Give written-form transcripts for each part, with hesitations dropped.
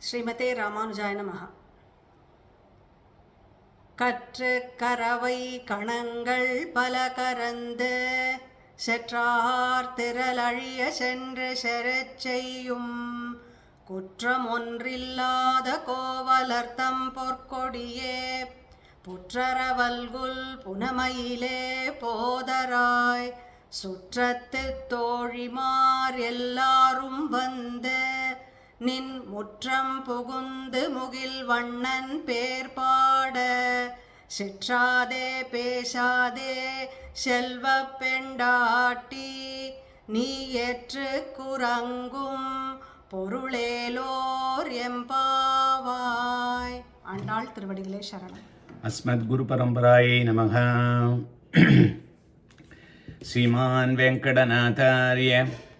ஸ்ரீமதே ராமானுஜாய நமஹ. கற்று கரவை கணங்கள் பல கரந்து செற்றார் திரளழிய சென்று செரச் செய்யும் குற்றம் ஒன்றில்லாத கோவலர்த்தம் பொற்கொடியே புற்றரவல்குல் புனமையிலே போதராய் சுற்றத்து தோழிமார் எல்லாரும் வந்து நின் முற்றம் புகுந்து முகில் வண்ணன் பேர் பாட சிற்றாதே பேசாதே செல்வ பெண்டாட்டி நீ ஏற்று குரங்கும் பொருளேலோர் எம்பாவாய். ஆண்டாள் திருவடிகளே சரணம். அஸ்மத் குரு பரம்பராயை நமக. ஸ்ரீமான் வெங்கடநாதாரிய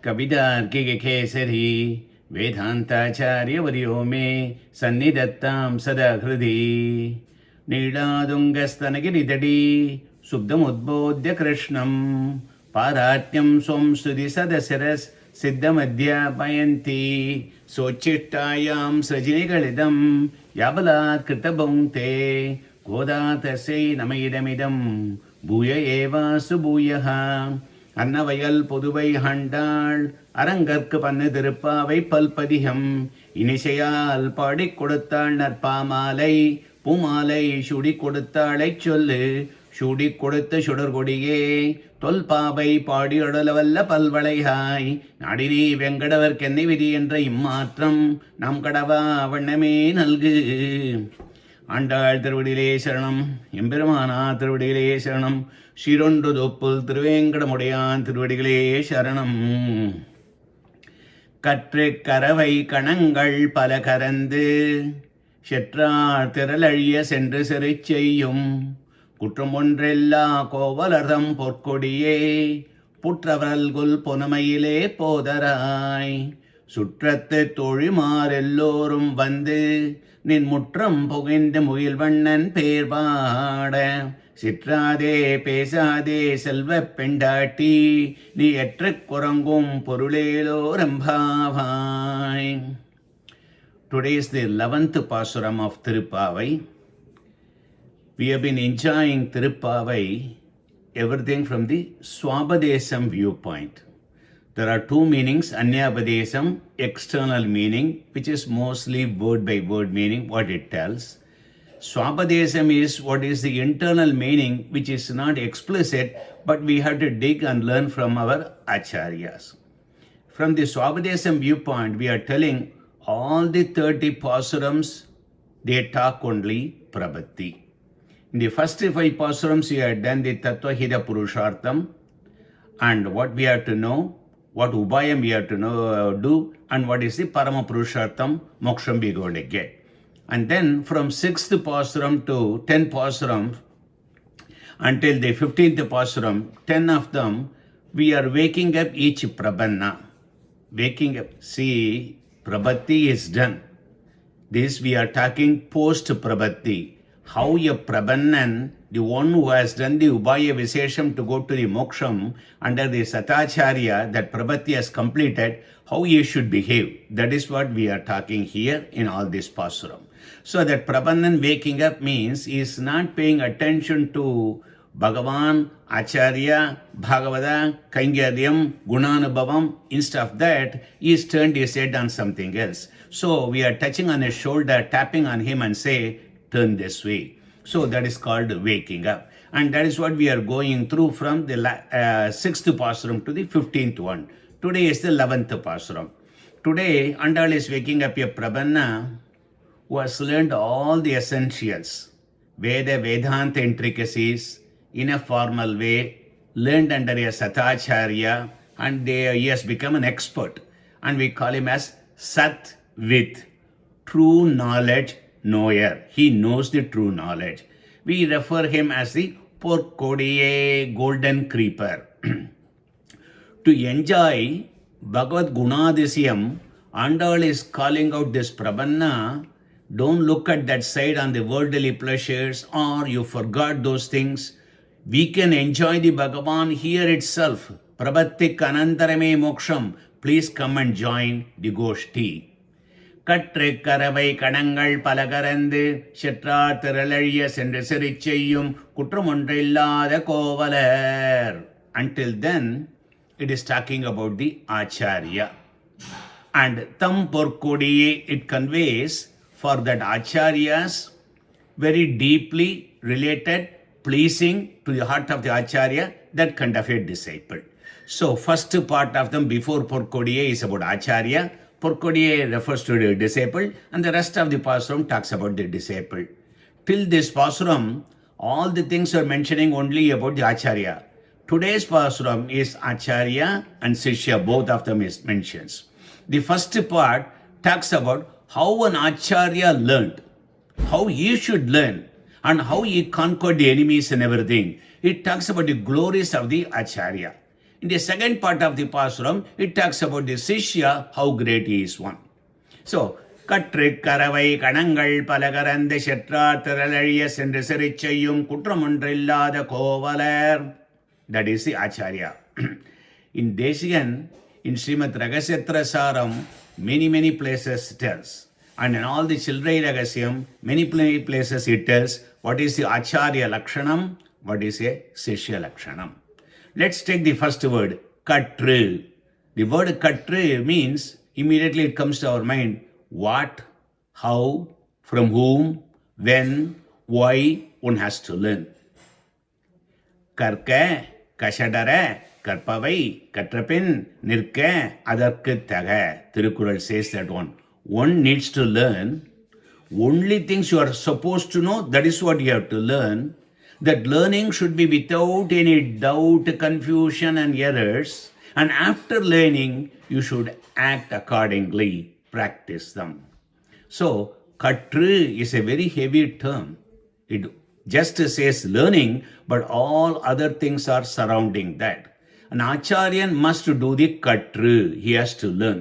கவிதார்க்கிக கேசரி வேதாந்தாச்சாரிய வரியோ மே சந்நிதத்தாம் சதா ஹிருதி நீளாதுங்கஸ்தனகிரிதடி சுப்தமுத்போத்ய கிருஷ்ணம் பாராத்யம் ஸ்வம் ஸ்ருதி சதசிரஸ் சித்தமத்யாபயந்தி சோச்சிஷ்டாயாம் சஜினிகளிதம் யாபலாத் கிருத்தபுங்க்தே கோதாதசை நமயிதமிதம் பூய ஏவாசு பூயः. அன்னவயல் புதுவை ஆண்டாள் அரங்கற்கு பண்ணு திருப்பாவை பல்பதிகம் இனிசையால் பாடிக் கொடுத்தாள் நற்பாமாலை பூமாலை சூடி கொடுத்தாளை சொல்லு சூடி கொடுத்த சுடர்கொடியே தொல்பாவை பாடி அடலவல்ல பல்வளையாய் நாடினி வெங்கடவர் கென்னை விதி என்ற இம்மாற்றம் நாம் கடவா வண்ணமே நல்கு. ஆண்டாள் திருவடியிலே சரணம். எம்பெருமானா திருவடியிலே சரணம். ஸ்ரீரொன்று தொப்புல் திருவேங்கடமுடையான் திருவடிகளே சரணம். கற்று கரவை கணங்கள் பல கரந்து செற்றார் திரளழிய சென்று சிறை செய்யும் குற்றம் ஒன்றெல்லா கோவலர்தம் பொற்கொடியே புற்றவல்குல் பொனமையிலே போதராய் சுற்றத்து தோழிமாரெல்லோரும் வந்து நின் முற்றம் புகின்ற முகில் வண்ணன் பேர் பாட சிற்றாதே பேசாதே செல்வ பெண்டாட்டி நீ எற்ற குரங்கும் பொருளேலோ ரம்பாவாய். Today is the 11th Pasuram of Thiruppavai. We have been enjoying Thiruppavai, everything from the Swabadesam viewpoint. There are two meanings, Anyabadesam, external meaning, which is mostly word by word meaning, what it tells. Swabadesam is what is the internal meaning, which is not explicit, but we have to dig and learn from our acharyas. From the Swabadesam viewpoint, we are telling all the 30 Pasurams, they talk only Prabhati. In the first 5 Pasurams, we have done the Tattvahida Purushartham, and what we have to know, what Ubayam we have to know, do, and what is the Parama Purushartham, Moksham we are going to get. And then from 6th Pasuram to 10th Pasuram, until the 15th Pasuram, 10 of them, we are waking up each Prabhanna. Waking up. See, Prabhati is done. This we are talking post Prabhati. How a Prabhannan, the one who has done the Ubaya Visesham to go to the Moksham under the Satacharya that Prabhati has completed, how he should behave. That is what we are talking here in all this Pasuram. So that Prabhannan waking up means he is not paying attention to Bhagavan, Acharya, Bhagavata, Kaingaryam, Gunanubhavam. Instead of that, he has turned his head on something else. So we are touching on his shoulder, tapping on him and say, turn this way. So that is called waking up. And that is what we are going through from the 6th Pasuram to the 15th one. Today is the 11th Pasuram. Today, Andal is waking up a Prabhanna who has learned all the essentials, Veda, Vedanta intricacies in a formal way, learned under a Satacharya, and he has become an expert. And we call him as Sat with true knowledge knower. He knows the true knowledge. We refer him as the Porkodiye golden creeper. To enjoy Bhagavad Gunadishyam, Andal is calling out this Prabhanna. Don't look at that side on the worldly pleasures or you forgot those things. We can enjoy the Bhagavan here itself. Prabhatik anantarame moksham. Please come and join the Goshti. கற்று கரவை கணங்கள் பல கரந்து செற்றார் திரளழிய சென்று சிறிச் செய்யும் குற்றம் ஒன்றில்லாத கோவலர். Until then, it is talking about the Acharya. And tam porkodiye, it conveys for that Acharyas very deeply related, pleasing to the heart of the Acharya, that kind of a disciple. So first part of them before porkodiye is about Acharya. Porkodiye refers to the disciple, and the rest of the Pasuram talks about the disciple. Till this Pasuram, all the things are mentioning only about the Acharya. Today's Pasuram is Acharya and Sishya, both of them is mentions. The first part talks about how an Acharya learned, how he should learn, and how he conquered the enemies and everything. It talks about the glories of the Acharya. In the second part of the Pasuram, it talks about the Sishya, how great he is one. So, கற்று கரவை கணங்கள் பலகரந்து செற்றார் திரளழிய சென்று சிறிச் செய்யும் குற்றமொன்றில்லாத கோவலர். That is the Acharya. In Deshigan, in Smt Ragasetrasaram, many places it tells. And in all the Childrai Ragasyam, many places it tells what is the Acharya Lakshanam, what is a Sishya Lakshanam. Let's take the first word, Katru. The word Katru means, immediately it comes to our mind, what, how, from whom, when, why one has to learn. கற்க கஷடர கற்பவை கற்றபின் நிற்க அதற்கு தக. Tirukkural says that one needs to learn. Only things you are supposed to know, that is what you have to learn. That learning should be without any doubt, confusion and errors. And after learning, you should act accordingly, practice them. So, katru is a very heavy term. It just says learning, but all other things are surrounding that. An Acharyan must do the katru. He has to learn.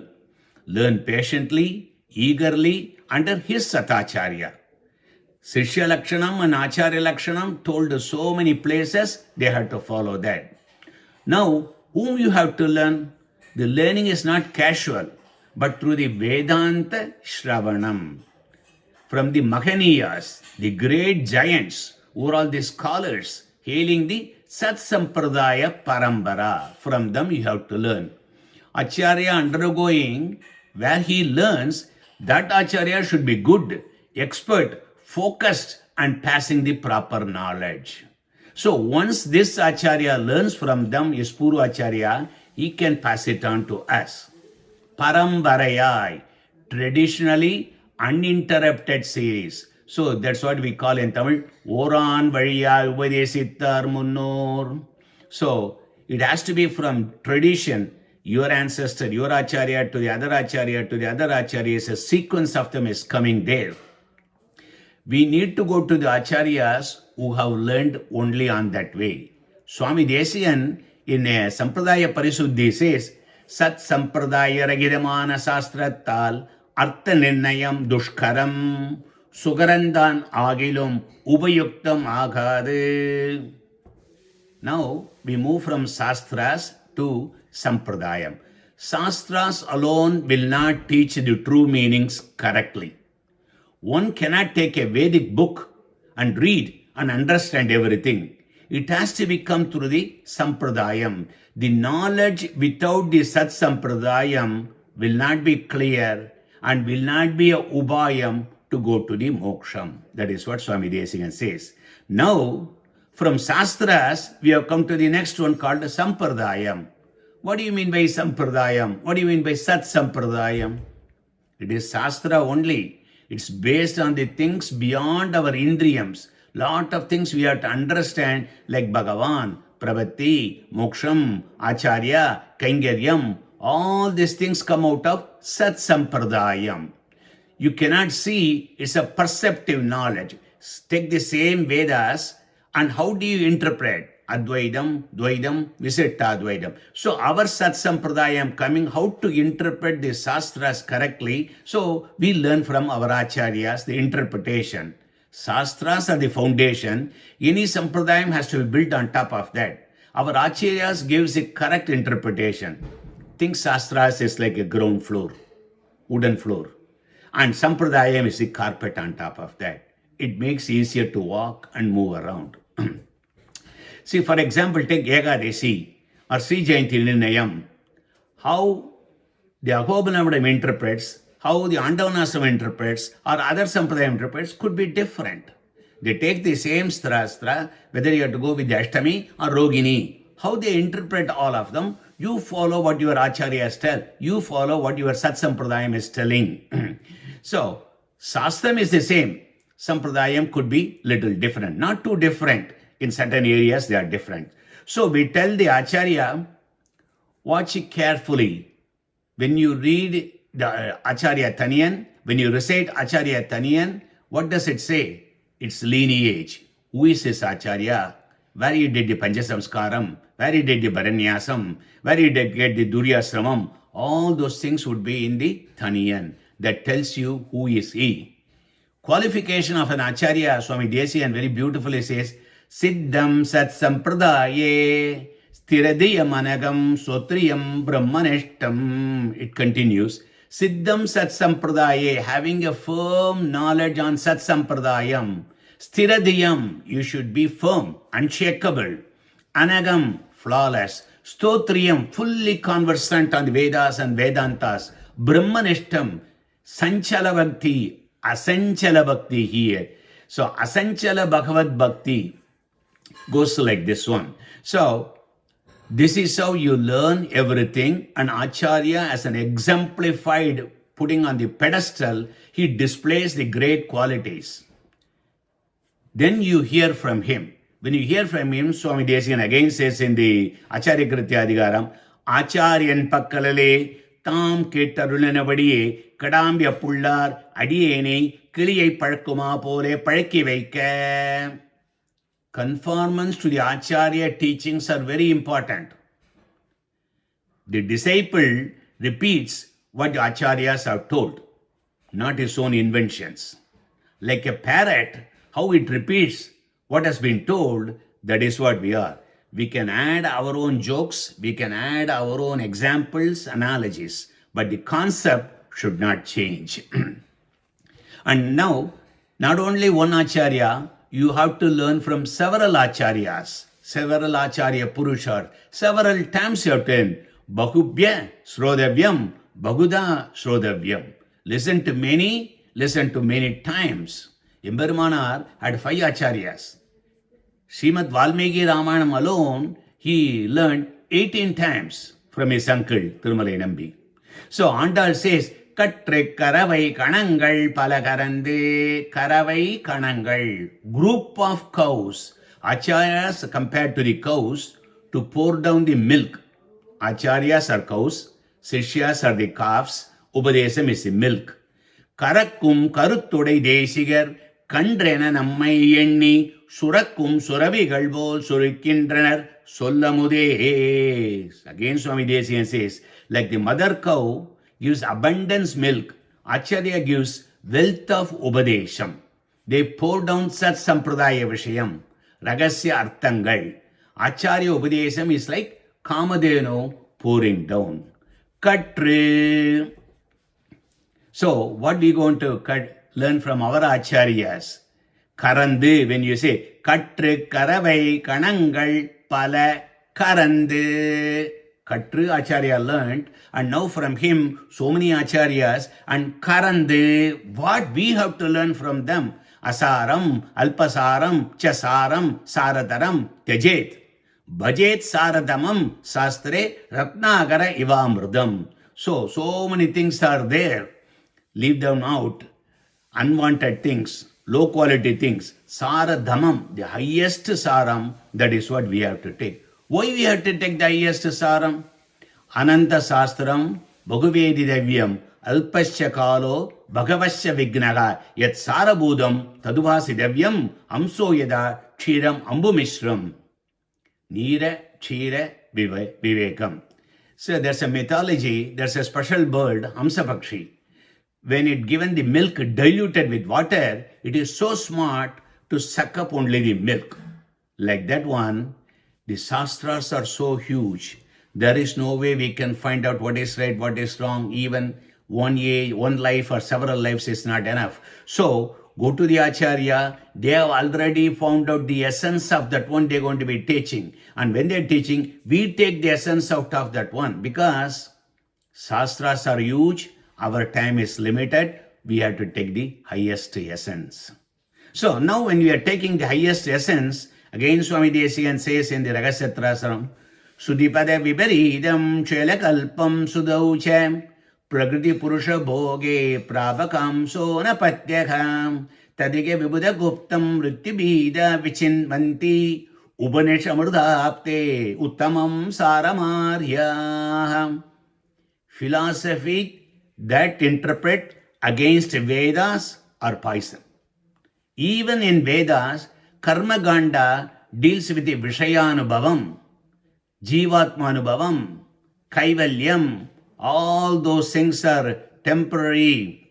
Learn patiently, eagerly, under his Satacharya. Sishya Lakshanam and Acharya Lakshanam told so many places, they had to follow that. Now, whom you have to learn? The learning is not casual, but through the Vedanta Shravanam. From the Mahaniyas, the great giants, who are all the scholars, hailing the Sat Sampradaya Parambara. From them you have to learn. Acharya undergoing, where he learns, that Acharya should be good, expert, focused, and passing the proper knowledge. So once this Acharya learns from them, his Puru Acharya, he can pass it on to us. Parambarayai, traditionally uninterrupted series. So that's what we call in Tamil, Oran Valiya Upayasittar Munnor. So it has to be from tradition, your ancestor, your Acharya to the other Acharya to the other Acharya. A sequence of them is coming there. We need to go to the Acharyas who have learned only on that way. Swami Desiyan in Sampradaya Parisuddhi says, Sat Sampradaya Ragidamana Sastrattal Artha Nirnayam Dushkaram Sugarandan Agilum Ubayuktam Agade. Now we move from Sastras to Sampradayam. Sastras alone will not teach the true meanings correctly. One cannot take a Vedic book and read and understand everything. It has to become through the Sampradayam. The knowledge without the Sat Sampradayam will not be clear and will not be a Ubayam to go to the Moksham. That is what Swami Desikan says. Now, from Sastras, we have come to the next one called Sampradayam. What do you mean by Sampradayam? What do you mean by Sat Sampradayam? It is Shastra only. It's based on the things beyond our Indriyams. Lot of things we have to understand, like Bhagavan, Prabhati, Moksham, Acharya, Kaingaryam. All these things come out of Sat Sampradayam. You cannot see, it's a perceptive knowledge. Take the same Vedas, and how do you interpret? Advaidam, Dvaidam, Visittadvaidam. So our Sat Sampradayam coming, how to interpret the Shastras correctly. So we learn from our Acharyas the interpretation. Shastras are the foundation. Any Sampradayam has to be built on top of that. Our Acharyas gives a correct interpretation. Think Shastras is like a ground floor, wooden floor. And Sampradayam is the carpet on top of that. It makes easier to walk and move around. See, for example, take Ekadasi or Sri Jayanti Nirnayam. How the Rajagopalan interprets, how the Andal interprets, or other Sampradayam interprets could be different. They take the same Strastra, whether you have to go with the Ashtami or Rogini. How they interpret all of them, you follow what your Acharyas tell. You follow what your Sat Sampradayam is telling. So, Shastram is the same. Sampradayam could be little different. Not too different. In certain areas, they are different. So, we tell the Acharya, watch it carefully. When you read the Acharya Taniyan, when you recite Acharya Taniyan, what does it say? Its lineage. Who is this Acharya? Where he did the Panchasamskaram? Where he did the Upanyasam? Where he did get the Duryasramam? All those things would be in the Taniyan. That tells you who is he. Qualification of an Acharya, Swami Desiyan very beautifully says, Siddham Sat Sampradaye Stiradiyam Anagam Sotriyam Brahmanishtam. It continues. Siddham Sat Sampradaye, having a firm knowledge on Sat Sampradayam. Stiradiyam, you should be firm, unshakable. Anagam, flawless. Stotriyam, fully conversant on the Vedas and Vedantas. Brahmanishtam, Sanchala Bhakti, Asanchala Bhakti here. So, Asanchala Bhagavad Bhakti goes like this one. So, this is how you learn everything. And Acharya, as an exemplified, putting on the pedestal, he displays the great qualities. Then you hear from him. When you hear from him, Swami Desiyan again says in the Acharya Kritya Adhigaram, Acharyan Pakkalale Tam Kettarulanabaடியே Kadambya Pullar Adiyene Kiliyai Palkuma Pole Palki Veika. Conformance to the Acharya teachings are very important. The disciple repeats what the Acharyas have told, not his own inventions. Like a parrot, how it repeats what has been told, that is what we are. We can add our own jokes, we can add our own examples, analogies, but the concept should not change. And now, not only one Acharya, you have to learn from several Acharyas, several Acharya Purushar. Several times you have to learn. Bahubhya Srodavyam, Bahuda Srodavyam. Listen to many times. Emberumanar had 5 Acharyas. Smt Valmiki Ramayanam alone, he learned 18 times from his uncle, Thirumalai Nambi. So Andal says, Katre Karavai Kanangal Palakarande Karavai Kanangal. Group of cows. Acharyas compared to the cows to pour down the milk. Acharyas are cows, Sishyas are the calves, Upadesam is the milk. Karakkum Karuttudai Desigar Kandrena Nammai Yenni Surakkum Suravigal Bol Surikindrenar Sollamude. Again Swami Desiyan says, like the mother cow gives abundance milk, Acharya gives wealth of Upadesham. They pour down Sat Sampradaya Vishayam, Ragasya Arthangal. Acharya Upadesham is like Kamadeno pouring down. Katre. So, what we going to learn from our Acharyas? Karandu, when you say, Katre Karavai Kanangal Pala Karandu. Katru Acharya learned, and now from him, so many Acharyas, and Karande, what we have to learn from them? Asaram, Alpasaram, Chasaram, Saradaram, Tyajet. Bhajet Saradamam, Sastre, Ratnagara Ivamrudam. So many things are there. Leave them out. Unwanted things, low quality things. Saradhamam, the highest Saram, that is what we have to take. Why we have to take the highest Saram? Ananta Sastram, Bhagavedi Devyam, Alpasya Kalo, Bhagavasya Vignaga, Yat Sarabudam, Taduvasi Devyam, Amso Yada, Kshiram Ambumishram. Nira, Kshira, Vivekam. So there's a mythology, there's a special bird, Hamsapakshi. When it given the milk diluted with water, it is so smart to suck up only the milk. Like that one, the Shastras are so huge. There is no way we can find out what is right, what is wrong. Even one age, one life or several lives is not enough. So go to the Acharya. They have already found out the essence of that one they're going to be teaching. And when they're teaching, we take the essence out of that one because Shastras are huge. Our time is limited. We have to take the highest essence. So now when we are taking the highest essence, again Swami Desikan says in the Ragasyatrasaram, Sudipada Viparidam Chelakalpam Sudauchem Prakriti Purusha Bhoge Prabhakam Sonapatyakam Tadike Vibhuda Guptam Rittibhida Vichinvanti Upanishamurdapte Uttamam Saramarya. Philosophy that interpret against Vedas are poison. Even in Vedas, Karma Ganda deals with the Vishayanubhavam, Jivatmanubhavam, Kaivalyam. All those things are temporary,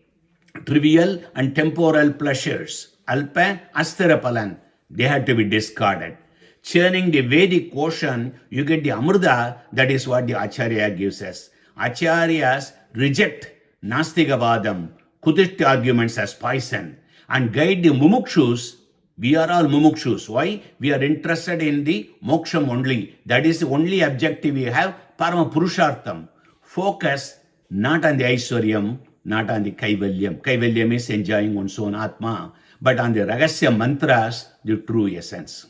trivial and temporal pleasures. Alpa, Asthirapalan, they had to be discarded. Churning the Vedic ocean, you get the Amrita, that is what the Acharya gives us. Acharyas reject Nastigavadam, Kudishta arguments as poison and guide the mumukshus. We are all mumukshus. Why? We are interested in the moksham only. That is the only objective we have, Parama Purushartham. Focus not on the Aishwaryam, not on the Kaivalyam. Kaivalyam is enjoying one's own Atma, but on the Ragasya mantras, the true essence.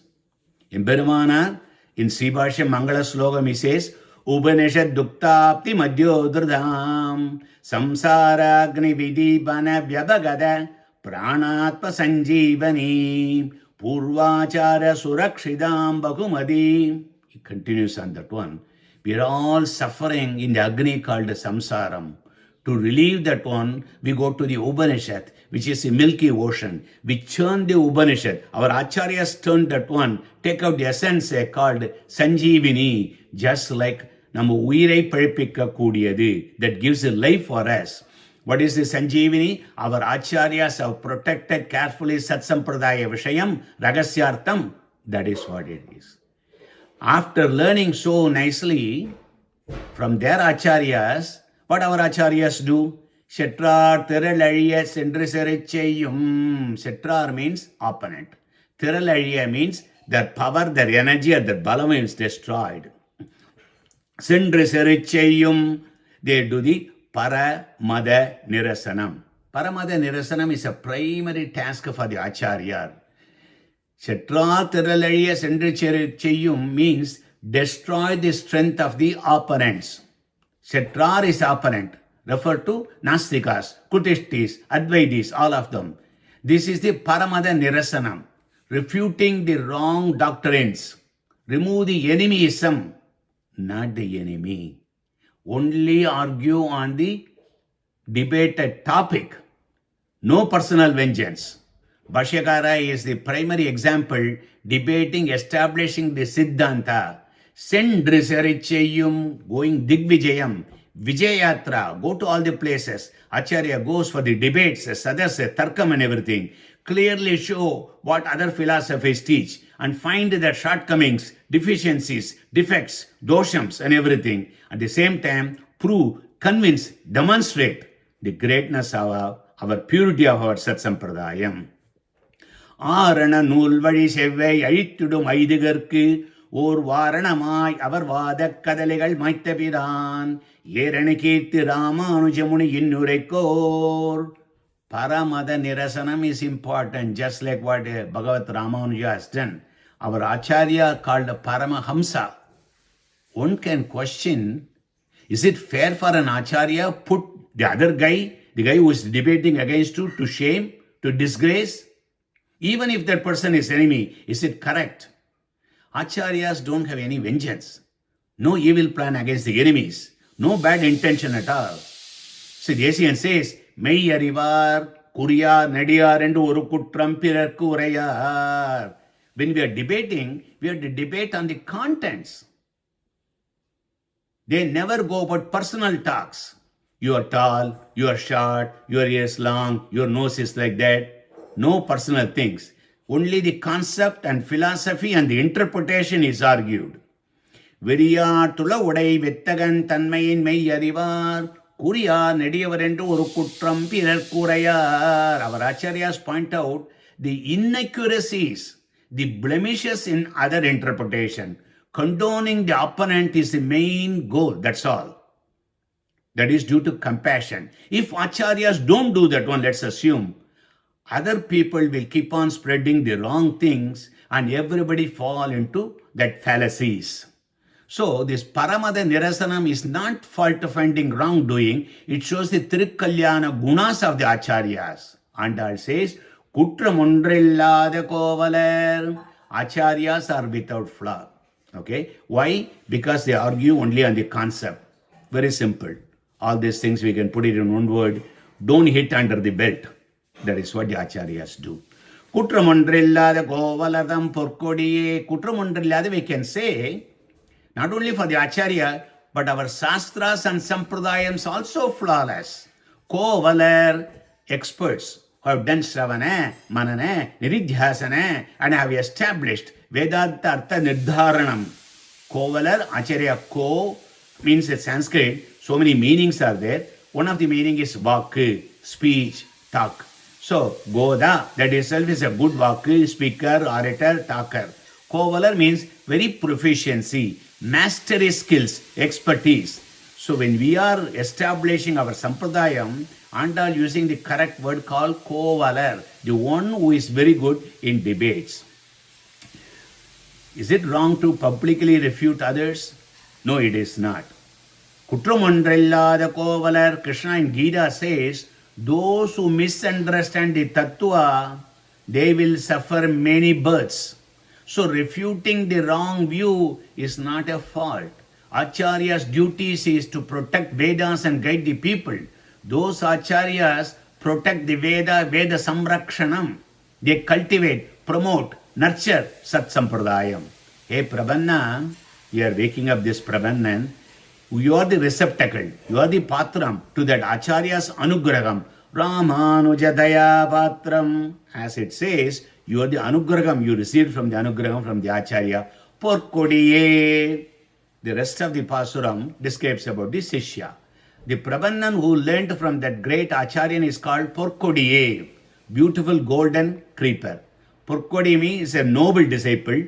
In Bhirmana, in Sribhashya Mangala Slogam, he says, Upanishad Duktapti Madhyodradham Samsaragni Vidibana Vyabhagada Pranatma Sanjeevani Purvachara Surakshidam Bhagumadi. He continues on that one. We are all suffering in the Agni called Samsaram. To relieve that one, we go to the Upanishad, which is a milky ocean. We churn the Upanishad. Our Acharyas turned that one, take out the essence called Sanjeevani, just like நம்ம உயிரை பழிப்பிக்க கூடியது, that gives a life for us. What is the Sanjeevani? Our Acharyas have protected carefully Sat Sampradaya Vishayam, Ragasyartham. That is what it is. After learning so nicely from their Acharyas, what our Acharyas do? Shetrar Tiralaliya Sendri Sericheyum. Shetrar means opponent. Tiralaliya means their power, their energy, or their balam is destroyed. Sendri Sericheyum. They do the Paramada Nirasanam. Paramada Nirasanam is a primary task for the Acharya. Shetrar Tiralaliya Sendri Sericheyum means destroy the strength of the opponents. Shetrar is opponent. Refer to Nastikas, Kutishtis, Advaitis, all of them. This is the Paramada Nirasanam, refuting the wrong doctrines. Remove the enemyism, not the enemy. Only argue on the debated topic. No personal vengeance. Bhashyakara is the primary example debating, establishing the Siddhanta. Sendri Sericheyum, going Digvijayam, Vijayatra, go to all the places. Acharya goes for the debates, Sadasya, Tarkam and everything. Clearly show what other philosophies teach and find their shortcomings, deficiencies, defects, doshams and everything. At the same time, prove, convince, demonstrate the greatness of our purity of our Sat Sampradayam. ஆரண நூல் வழி செவ்வை அழித்திடும் ஐதுகற்கு ஓர் வாரணமாய் அவர் வாதக் கதலைகள் மாய்த்தபிரான் ஏரணி கீர்த்தி ராமானுஜமுனி இன்னுரைக்கோர். Paramada Nirasanam is important, just like what Bhagavat Ramanuja has done. Our Acharya called Paramahamsa. One can question, is it fair for an Acharya put the other guy, the guy who is debating against you, to shame, to disgrace? Even if that person is enemy, is it correct? Acharyas don't have any vengeance. No evil plan against the enemies. No bad intention at all. So the Asian says, Mei Arivar, Kuriyar, Nadiyar, and Oru Kutram Pirarku Urayar. When we are debating, we have to debate on the contents. They never go about personal talks. You are tall, you are short, your ears long, your nose is like that. No personal things. Only the concept and philosophy and the interpretation is argued. Veriyar Tula Udai Vittagan Tanmayin Mei Arivar Kuriya Nediavarendu Oru Kutram Pirar Kurayar. Our Acharyas point out the inaccuracies, the blemishes in other interpretation. Condoning the opponent is the main goal, that's all. That is due to compassion. If Acharyas don't do that one, let's assume, other people will keep on spreading the wrong things and everybody fall into that fallacies. So this Paramada Nirasanam is not fault-finding wrongdoing. It shows the Tirukalyana gunas of the Acharyas. Andal says, Kutram ondrillada kovalar. Acharyas are without flaw. Okay? Why? Because they argue only on the concept. Very simple. All these things we can put it in one word. Don't hit under the belt. That is what the Acharyas do. Kutramondrillada kovaladam porkodiye. Kutramondrillada we can say, not only for the Acharya, but our Shastras and Sampradayams also flawless. Kovalar experts who have done Shravana, Manana, Niridhyasana and have established Vedanta Artha Nirdharanam. Kovalar, Acharya Ko means in Sanskrit, so many meanings are there. One of the meaning is Vak, speech, talk. So, Goda, that itself is a good Vak, speaker, orator, talker. Kovalar means very proficiency, mastery skills, expertise. So when we are establishing our Sampradayam, Andal using the correct word called Kovalar, the one who is very good in debates. Is it wrong to publicly refute others? No, it is not. Kutramandrillada Kovalar, Krishna in Gita says, those who misunderstand the Tattva, they will suffer many births. So refuting the wrong view is not a fault. Acharya's duties is to protect Vedas and guide the people. Those Acharyas protect the Veda Samrakshanam. They cultivate, promote, nurture Sat Sampradayam. Hey Prabhanna, you are waking up this Prabhannan. You are the receptacle, you are the patram to that Acharya's anugraham. Ramanujadaya patram. As it says, you are the anugraham you received from the anugraham from the Acharya. Porkodiye. The rest of the Pasuram describes about the Sishya. The Prabhannan who learnt from that great Acharyan is called Porkodiye, beautiful golden creeper. Porkodimi is a noble disciple,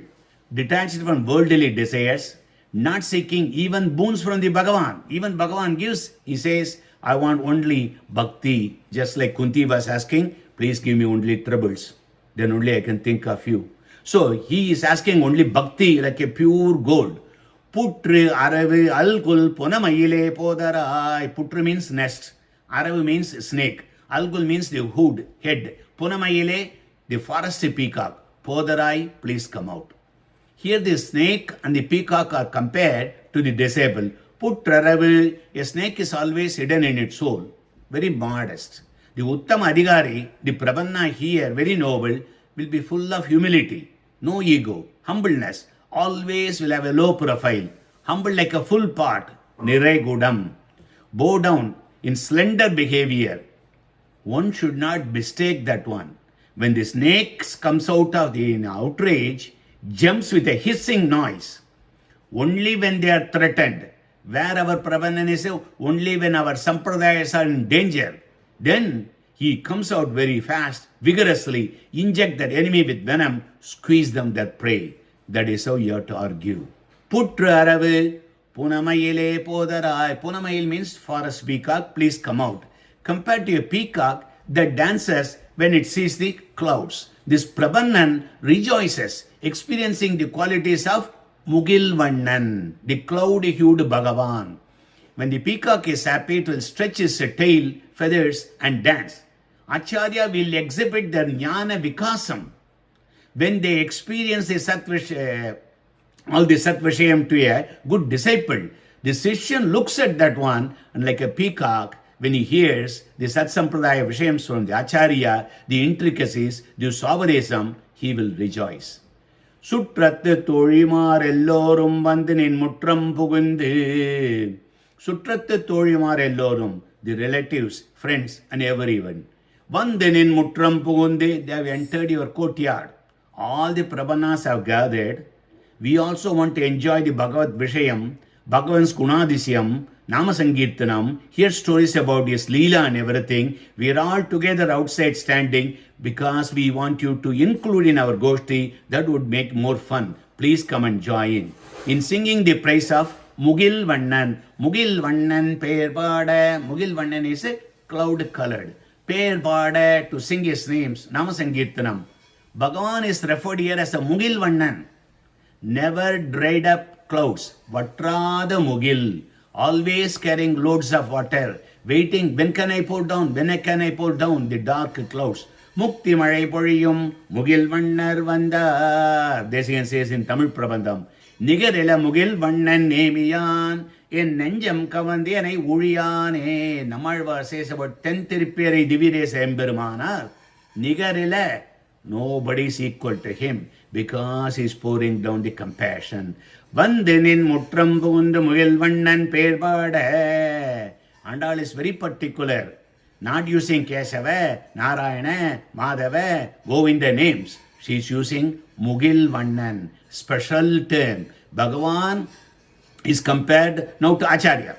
detached from worldly desires, not seeking even boons from the Bhagavan. Even Bhagavan gives, he says, I want only bhakti. Just like Kunti was asking, please give me only troubles. Then only I can think of you. So he is asking only bhakti like a pure gold. Putru aravu alkul ponamayile podarai. Putru means nest. Aravu means snake. Alkul means the hood, head. Ponamayile, the forest peacock. Podarai, please come out. Here the snake and the peacock are compared to the disciple. Putraravu, a snake is always hidden in its soul. Very modest. The Uttam Adhikari, the Prabhanna here, very noble, will be full of humility. No ego, humbleness. Always will have a low profile. Humble like a full pot. Nirai Gudam. Bow down in slender behavior. One should not mistake that one. When the snake comes out of the outrage, jumps with a hissing noise. Only when they are threatened. Where our Prabhanan is, only when our Sampradayas are in danger. Then he comes out very fast, vigorously, inject that enemy with venom, squeeze them that prey. That is how you have to argue. Putra aravu, punamayile podarai. Punamayil means forest peacock, please come out. Compared to a peacock that dances when it sees the clouds. This Prabhannan rejoices, experiencing the qualities of Mugilvannan, the cloud-hued Bhagavan. When the peacock is happy, it will stretch his tail, feathers and dance. Acharya will exhibit their jnana vikasam. When they experience the all the satvashayam to a good disciple, the Sishyan looks at that one and like a peacock, when he hears the Sat Sampradaya Vishayams from the Acharya, the intricacies, the Savaresam, he will rejoice. Sutrattu Tozhimar ellorum vandinin mutram pugundu. Sutrattu Tozhimar ellorum, the relatives, friends and everyone. Vandinin mutram pugundu, they have entered your courtyard. All the Prabhanas have gathered. We also want to enjoy the Bhagavad Vishayam, Bhagavan's Gunadisyam, Namasankirtanam, hear stories about his Leela and everything. We are all together outside standing because we want you to include in our Goshti. That would make more fun. Please come and join in singing the praise of Mugil Vannan. Mugil Vannan Perpada. Mugil Vannan is a cloud colored. Perpada, to sing his names. Namasankirtanam. Bhagavan is referred here as a Mugil Vannan. Never dried up clouds. Vatrada Mugil. Always carrying loads of water, waiting, when can I pour down, when can I pour down the dark clouds. Mukti Malai Poriyum, Mugil Vannar Vandar. Desigan says in Tamil Prabandham, Nigarela Mugil Vannan Nemiyan, in Nenjam Kavandianai Uriane. Namalva says about 10th Tirupavai Divides Embermanar. Nigarela, nobody is equal to him because he is pouring down the compassion. Vandinin Mutram Pundu Mugil Vannan Perpada. Andal is very particular, not using Kesava, Narayana, Madhava, Govinda names. She is using Mugil Vannan, special term. Bhagavan is compared now to Acharya.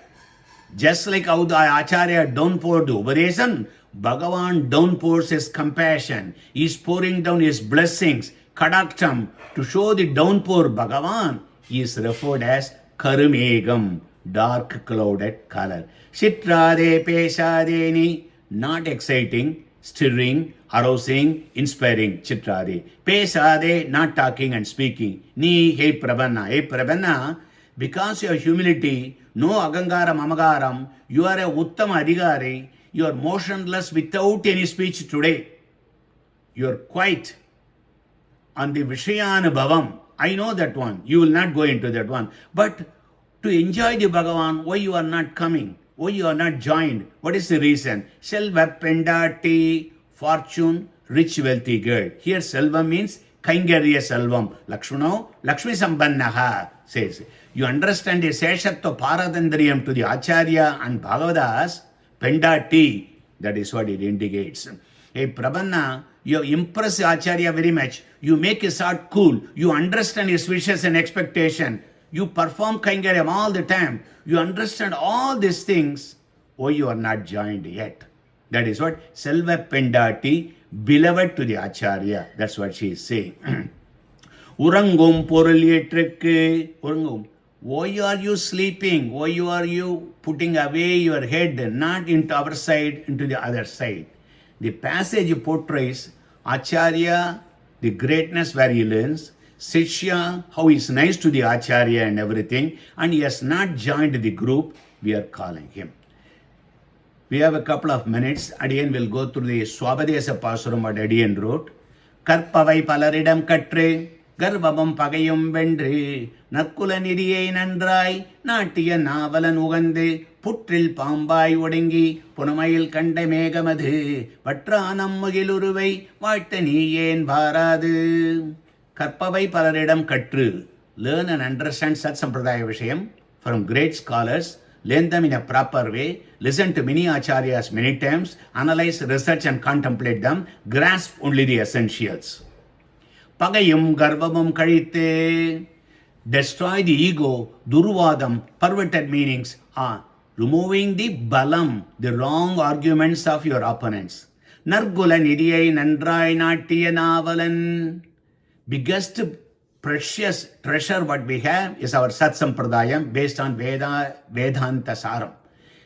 Just like how the Acharya downpoured the Upadesam, Bhagavan downpours his compassion. He is pouring down his blessings, Kadaktam, to show the downpour. Bhagavan is referred as Karumegam, dark clouded color. Chitrade Peshadeni, not exciting, stirring, arousing, inspiring. Chitrade. Peshade, not talking and speaking. Ni, hey Prabhanna. Hey Prabhanna, because your humility, no Agangaram Amagaram, you are a Uttam Adhigari, you are motionless without any speech today. You are quiet on the Vishayana Bhavam. I know that one. You will not go into that one. But to enjoy the Bhagavan, why you are not coming? Why you are not joined? What is the reason? Selva Pendati, fortune, rich, wealthy girl. Here Selva means Kaingarya Selvam. Lakshmano, Lakshmi Sambannaha says. You understand the Seshatva Paradandriyam to the Acharya and Bhagavadas, Pendati, that is what it indicates. Hey Prabhanna, you impress Acharya very much. You make his heart cool. You understand his wishes and expectation. You perform Kaingaryam all the time. You understand all these things. Why you are not joined yet? That is what Selva Pendati, beloved to the Acharya. That's what she is saying. Urangum Poralietrekke. Urangum. Why are you sleeping? Why are you putting away your head, not into our side, into the other side? The passage portrays Acharya, the greatness where he learns, Shishya, how he is nice to the Acharya and everything, and he has not joined the group, we are calling him. We have a couple of minutes. Again, we'll go through the Swabadesa Pasuram what Adiyan wrote. Karpavai palaridam katre, Garbabam pagayum vendri, Nakula nidiyai nandrai, Natiya navalan ugande, Putril pambai odingi, Punamayil kande megamadhu, Patranam mugiluruvai, Vataniyen bharadu. Karpavai palaridam katru. Learn and understand Sat Sampradaya Vishayam from great scholars. Learn them in a proper way. Listen to many acharyas many times. Analyze, research and contemplate them. Grasp only the essentials. Pagayum garbamam karite. Destroy the ego, durvadam, perverted meanings are removing the balam, the wrong arguments of your opponents. Nargula nidiyai nandrai nattiya navalan. Biggest precious treasure what we have is our Sat Sampradayam based on Vedanta Saram.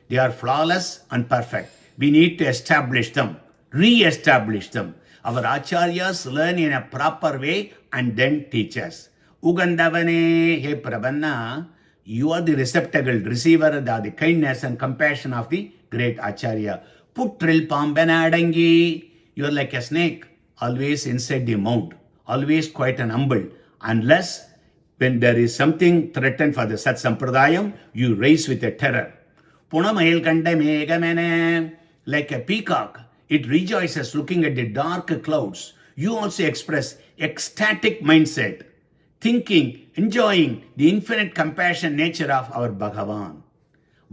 They are flawless and perfect. We need to establish them, re-establish them. Our acharyas learn in a proper way and then teach us. Ugandavane, he Prabhanna, you are the receptacle, receiver, the kindness and compassion of the great acharya. Putril pambana adangi, you are like a snake, always inside the mound, always quiet and humble. Unless when there is something threatened for the Sat Sampradayam, you raise with a terror. Punamayil kanda megamene, like a peacock, it rejoices looking at the dark clouds. You also express ecstatic mindset, thinking, enjoying the infinite compassion nature of our Bhagavan.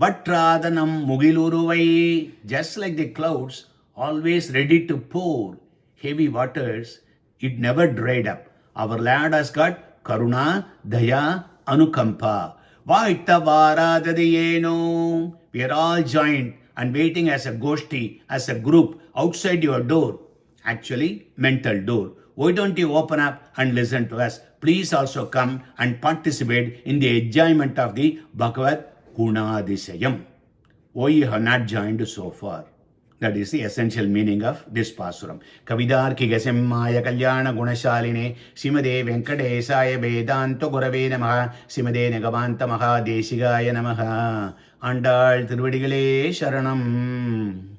Vatradanam mugiluruvai, just like the clouds, always ready to pour heavy waters, it never dried up. Our Lord has got Karuna, Daya, Anukampa. Vaita Varadadiyeno. We are all joined and waiting as a goshti, as a group outside your door. Actually, mental door. Why don't you open up and listen to us? Please also come and participate in the enjoyment of the Bhagavad Gunadisayam. Why you have not joined so far? That is the essential meaning of this Pasuram. Kavidarki Gasimaya Kalyana Gunashaline Simade Venkadesaya Vedanto Gurave Namaha Simade Negavanta Maha Desigaya Namaha Andal Thiruppavai Sharanam.